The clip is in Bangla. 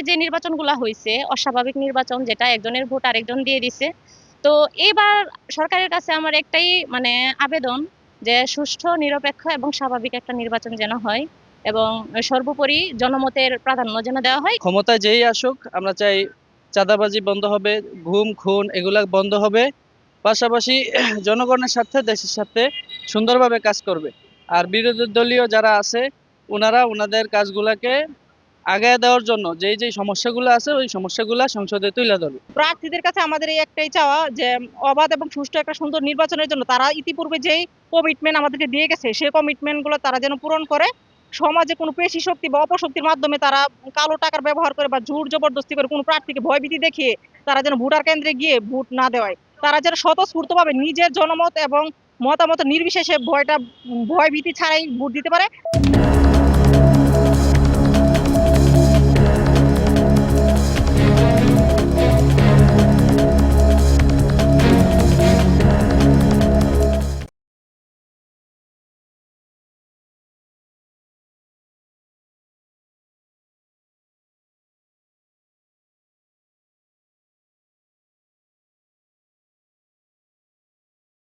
যে নির্বাচনগুলো হয়েছে অস্বাভাবিক নির্বাচন, যেটা একজনের ভোট আরেকজন দিয়ে দিছে। তো এবার সরকারের কাছে আমার একটাই মানে আবেদন, যে সুষ্ঠু, নিরপেক্ষ এবং স্বাভাবিক একটা নির্বাচন যেন হয়, এবং সর্বোপরি জনমতের প্রাধান্য যেন দেওয়া হয়। ক্ষমতায় যেই আসুক আমরা চাই চাঁদাবাজি বন্ধ হবে, গুম খুন এগুলা বন্ধ হবে, পাশাপাশি জনগণের স্বার্থে দেশের স্বার্থে সুন্দরভাবে কাজ করবে। আর বিরোধী দলীয় যারা আছে ওনারা ওনাদের কাজগুলাকে আগায় দেওয়ার জন্য যেই সমস্যাগুলো আছে ওই সমস্যাগুলো সংসদে তুলে ধরবে। প্রার্থীদের কাছে আমাদের এই একটাই চাওয়া যে অবাধ এবং সুষ্ঠু একটা সুন্দর নির্বাচনের জন্য তারা ইতিপূর্বে যেই কমিটমেন্ট আমাদেরকে দিয়ে গেছে সেই কমিটমেন্ট গুলো তারা যেন পূরণ করে। সমাজে কোনো পেশি শক্তি বা অপশক্তির মাধ্যমে তারা কালো টাকার ব্যবহার করে বা জোর জবরদস্তি করে কোনো প্রার্থীকে ভয়ভীতি দেখিয়ে তারা যেন ভোটার কেন্দ্রে গিয়ে ভোট না দেওয়ায়, তারা যেন স্বতঃস্ফূর্তভাবে নিজের জনমত এবং মতামত নির্বিশেষে ভয়ভীতি ছাড়াই ভোট দিতে পারে।